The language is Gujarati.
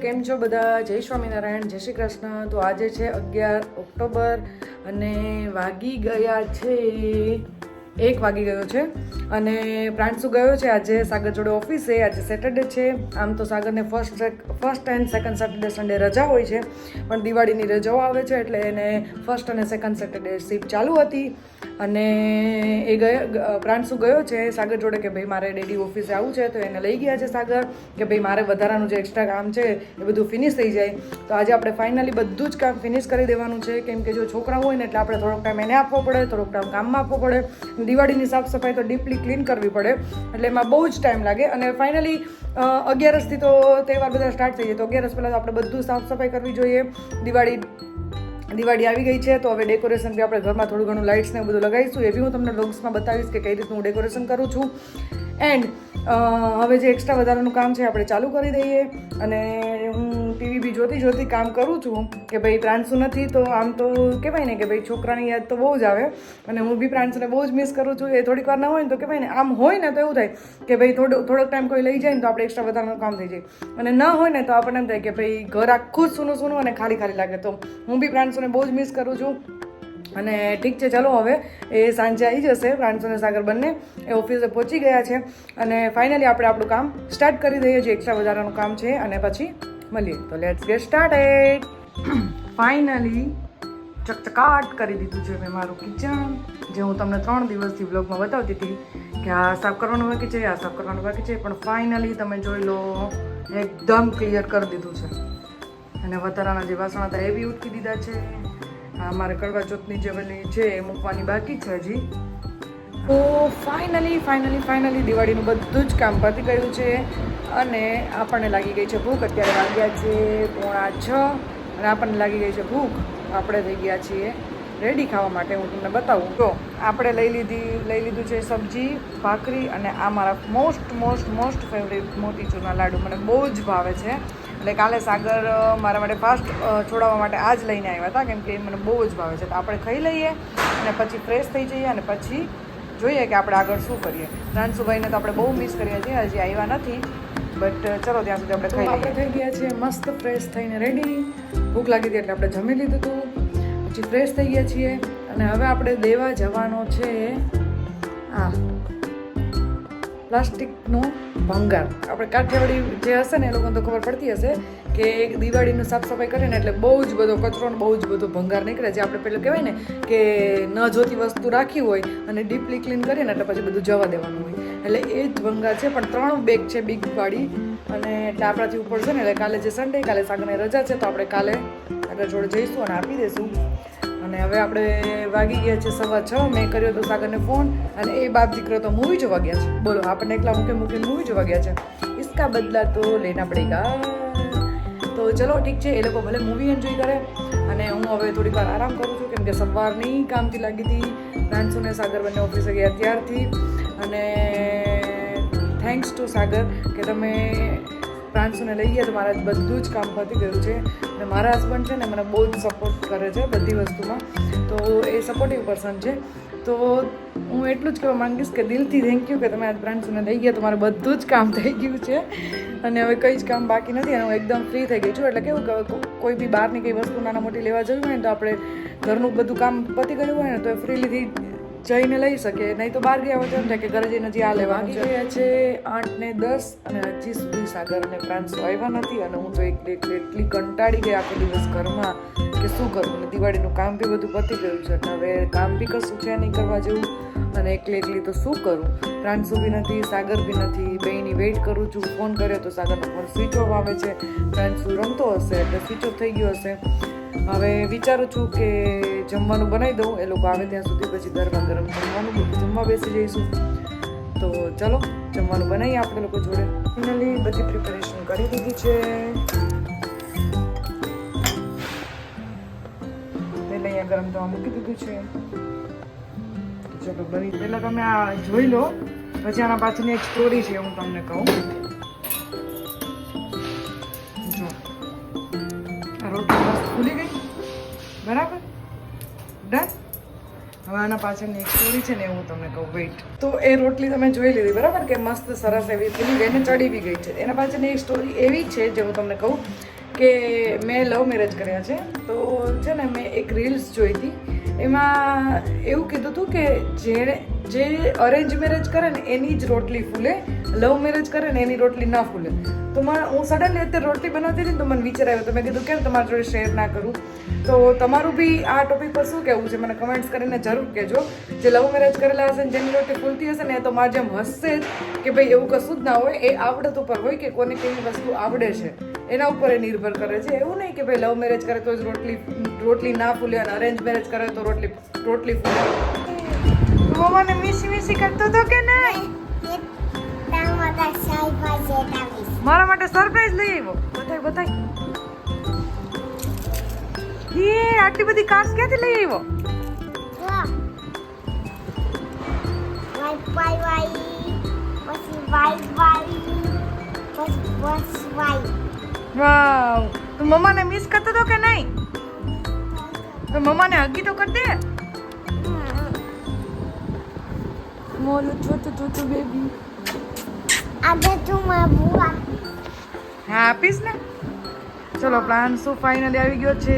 કેમ છો બધા? જય સ્વામિનારાયણ, જય શ્રી કૃષ્ણ. તો આજે છે 11 ઓક્ટોબર અને વાગી ગયા છે 1 વાગી ગયો છે અને પ્રાંશુ ગયો છે આજે સાગર જોડે ઓફિસે. આજે સેટરડે છે. આમ તો સાગરને first and second Saturday Sunday રજા હોય છે, પણ દિવાળીની રજાઓ આવે છે એટલે એને ફર્સ્ટ અને સેકન્ડ સેટરડે શિફ્ટ ચાલુ હતી અને એ પ્રાંશુ ગયો છે સાગર જોડે કે ભાઈ મારે ડેડી ઓફિસે આવવું છે. તો એને લઈ ગયા છે સાગર કે ભાઈ મારે વધારાનું જે એક્સ્ટ્રા કામ છે એ બધું ફિનિશ થઈ જાય. તો આજે આપણે ફાઇનલી બધું જ કામ ફિનિશ કરી દેવાનું છે, કેમ કે જો છોકરા હોય ને એટલે આપણે થોડોક ટાઈમ એને આપવો પડે, થોડોક ટાઈમ કામમાં આપવો પડે. દિવાળીની સાફ સફાઈ તો ડીપલી ક્લીન કરવી પડે એટલે એમાં બહુ જ ટાઈમ લાગે. અને ફાઇનલી 11 તો તહેવાર બધા સ્ટાર્ટ થઈ જાય, તો 11 પહેલાં તો આપણે બધું સાફ સફાઈ કરવી જોઈએ. દિવાળી આવી ગઈ છે તો હવે ડેકોરેશન બી આપણે ઘરમાં થોડું ઘણું લાઇટ્સ ને બધું લગાવીશું. એ બી હું તમને વ્લોગ્સમાં બતાવીશ કે કઈ રીતનું હું ડેકોરેશન કરું છું. એન્ડ હવે જે એક્સ્ટ્રા વધારાનું કામ છે આપણે ચાલુ કરી દઈએ. અને હું ટીવી બી જોતી કામ કરું છું કે ભાઈ પ્રાંશુ નથી તો આમ તો કહેવાય ને કે ભાઈ છોકરાની યાદ તો બહુ જ આવે અને હું બી પ્રાંશુને બહુ જ મિસ કરું છું. એ થોડીક વાર ના હોય ને તો કહેવાય ને આમ હોય ને તો એવું થાય કે ભાઈ થોડોક ટાઈમ કોઈ લઈ જાય ને તો આપણે એક્સ્ટ્રા વધારાનું કામ થઈ જાય, અને ન હોય ને તો આપણને એમ થાય કે ભાઈ ઘર આખું જ સૂનું અને ખાલી લાગે. તો હું બી પ્રાંશુને બહુ જ મિસ કરું છું. અને ઠીક છે, ચાલો હવે એ સાંજે આવી જશે. પ્રાંશુ અને સાગર બંને એ ઓફિસે પહોંચી ગયા છે અને ફાઇનલી આપણે આપણું કામ સ્ટાર્ટ કરી દઈએ જે એક્સ્ટ્રા વધારાનું કામ છે અને પછી મળીએ. તો લેટ્સ ગેટ સ્ટાર્ટેડ. ફાઇનલી ચકચકાટ કરી દીધું છે મેં મારું કિચન, જે હું તમને 3 દિવસથી વ્લોગમાં બતાવતી હતી કે આ સાફ કરવાનું બાકી છે, આ સાફ કરવાનું બાકી છે, પણ ફાઇનલી તમે જોઈ લો એકદમ ક્લિયર કરી દીધું છે. અને વધારાના જે વાસણ હતા એ બી ઉટકી દીધા છે. મારે કડવા ચોથની જે પેલી છે એ મૂકવાની બાકી છે હજી. તો ફાઇનલી દિવાળીનું બધું જ કામ પતી ગયું છે અને આપણને લાગી ગઈ છે ભૂખ. અત્યારે વાગ્યા છે 5:45 અને આપણને લાગી ગઈ છે ભૂખ. આપણે થઈ ગયા છીએ રેડી ખાવા માટે. હું તમને બતાવું તો આપણે લઈ લીધું છે સબ્જી, ભાખરી અને આ મારા મોસ્ટ ફેવરેટ મોતીચૂરના લાડુ મને બહુ જ ભાવે છે. એટલે કાલે સાગર મારા માટે ફાસ્ટ છોડાવવા માટે આ જ લઈને આવ્યા હતા, કેમ કે મને બહુ જ ભાવે છે. તો આપણે ખાઈ લઈએ અને પછી ફ્રેશ થઈ જઈએ અને પછી જોઈએ કે આપણે આગળ શું કરીએ. પ્રાંશુભાઈને તો આપણે બહુ મિસ કરીએ છીએ, હજી આવ્યા નથી, બટ ચલો ત્યાં સુધી આપણે ખાઈ લઈએ. આપણે થઈ ગયા છીએ મસ્ત ફ્રેશ થઈને રેડી. ભૂખ લાગી હતી એટલે આપણે જમી લીધું હતું, પછી ફ્રેશ થઈ ગયા છીએ અને હવે આપણે દેવા જવાનો છે આ પ્લાસ્ટિકનો ભંગાર. આપણે કાઠિયાવાડી જે હશે ને એ લોકોને તો ખબર પડતી હશે કે દિવાળીનું સાફ સફાઈ કરીએ ને એટલે બહુ જ બધો કચરો ને બહુ જ બધો ભંગાર નીકળે. જે આપણે પેલું કહેવાય ને કે ન જોતી વસ્તુ રાખી હોય અને ડીપલી ક્લીન કરીએ ને એટલે પછી બધું જવા દેવાનું હોય, એટલે એ જ ભંગાર છે. પણ 3 બેગ છે બિગ વાળી અને એટલે આપણાથી ઉપર છે ને એટલે કાલે જે સન્ડે, કાલે સાગરની રજા છે તો આપણે કાલે આગળ જોડે જઈશું અને આપી દઈશું. અને હવે આપણે વાગી ગયા છે 6:15. મેં કર્યો તો સાગરને ફોન અને એ બાપ દીકરો તો મૂવી જોવા ગયા છે. બોલો, આપણને એકલા મૂકીને મૂવી જોવા ગયા છે. ઇસકા બદલા તો લેના પડેગા. તો ચલો ઠીક છે, એ લોકો ભલે મૂવી એન્જોય કરે અને હું હવે થોડીક વાર આરામ કરું છું, કેમ કે સવારની કામથી લાગી હતી. પ્રાંશુ ને સાગર બંને ઓફિસે ગયા ત્યારથી. અને થેન્ક્સ ટુ સાગર કે તમે પ્રાંશુને લઈ ગયા તો મારા બધું જ કામ પતી ગયું છે. અને મારા હસબન્ડ છે ને મને બહુ જ સપોર્ટ કરે છે બધી વસ્તુમાં, તો એ સપોર્ટિવ પર્સન છે. તો હું એટલું જ કહેવા માંગીશ કે દિલથી થેન્ક યુ કે તમે આજ પ્રાંશુને લઈ ગયા તો મારે બધું જ કામ થઈ ગયું છે અને હવે કંઈ જ કામ બાકી નથી અને હું એકદમ ફ્રી થઈ ગઈ છું. એટલે કેવું કે કોઈ બી બહારની કંઈ વસ્તુ નાના મોટી લેવા જવી હોય ને તો આપણે ઘરનું બધું કામ પતી ગયું હોય ને તો ફ્રીલીથી જઈને લઈ શકીએ, નહીં તો બહાર ગયા હોય તો એમ થાય કે ઘરે જઈને હજી આ લેવા ગયા છે 8:10 અને હજી સુધી સાગર અને પ્રાંશુ આવ્યા નથી. અને હું તો એટલી કંટાળી ગઈ આખો દિવસ ઘરમાં કે શું કરું. અને દિવાળીનું કામ બી બધું પતી ગયું છે એટલે હવે કામ બી કશું છે નહીં કરવા જેવું અને એકલી તો શું કરું. પ્રાંશુ બી નથી, સાગર બી નથી, બેયની વેઇટ કરું છું. ફોન કર્યો તો સાગરનો ફોન સ્વિચ ઓફ આવે છે. પ્રાંશુ રમતો હશે એટલે સ્વિચ ઓફ થઈ ગયો હશે. હવે વિચારું છું કે જમવાનું બનાવી દઉં, એ લોકો આવે ત્યાં સુધી, પછી ગરમા ગરમ જમવા બેસી જઈશું. તો ચલો જમવાનું બનાવીએ આપણે લોકો જોડે. ફાઇનલી બધી પ્રિપેરેશન કરી દીધી છે. પહેલાં અહીંયા ગરમ થવા મૂકી દીધું છે. ચલો બની પહેલાં તમે આ જોઈ લો, પછી આના પાછળની એક સ્ટોરી છે હું તમને કહું. જો આ રોટલી મસ્ત ફૂલી ગઈ, બરાબર, ડન. હવે આના પાછળની એક સ્ટોરી છે ને હું તમને કહું, વેઇટ. તો એ રોટલી તમે જોઈ લીધી બરાબર કે મસ્ત સરસ એવી ફૂલી ગઈ ને ચડી બી ગઈ છે. એના પાછળની એક સ્ટોરી એવી છે જે હું તમને કહું કે મેં લવ મેરેજ કર્યા છે. તો છે ને મેં એક રીલ્સ જોઈ હતી, એમાં એવું કીધું હતું કે જે અરેન્જ મેરેજ કરે ને એની જ રોટલી ફૂલે, લવ મેરેજ કરે ને એની રોટલી ના ફૂલે. તો હું સડનલી અત્યારે રોટલી બનાવતી હતી ને તો મને વિચાર આવ્યો, તો મેં કીધું કેમ તમારી જોડે શેર ના કરું. તો તમારું બી આ ટોપિક પર શું કહેવું છે મને કમેન્ટ્સ કરીને જરૂર કહેજો. જે લવ મેરેજ કરેલા હશે ને જેની રોટલી ફૂલતી હશે ને એ તો મારે જેમ હસશે જ કે ભાઈ એવું કશું જ ના હોય, એ આવડત ઉપર હોય કે કોને કેવી વસ્તુ આવડે છે એના ઉપર એ નિર્ભર કરે છે. એવું નહીં કે ભાઈ લવ મેરેજ કરે તો જ રોટલી ના ફૂલે અને અરેન્જ મેરેજ કરે તો રોટલી ફૂલે. મમ્માને મિસી મિસી કરતો હતો કે નહીં? મારા માટે સરપ્રાઈઝ લઈ આવ્યો. બતાય. આટલી બધી કાર્સ ક્યાંથી લઈ આવ્યો? વાવ, તું મમ્માને મિસ કરતો હતો કે નહીં? તો મમ્માને હગી તો કર દે. મોલું છોટું બેબી. હા આપીશ ને. ચલો પ્લાન શું ફાઇનલી આવી ગયો છે.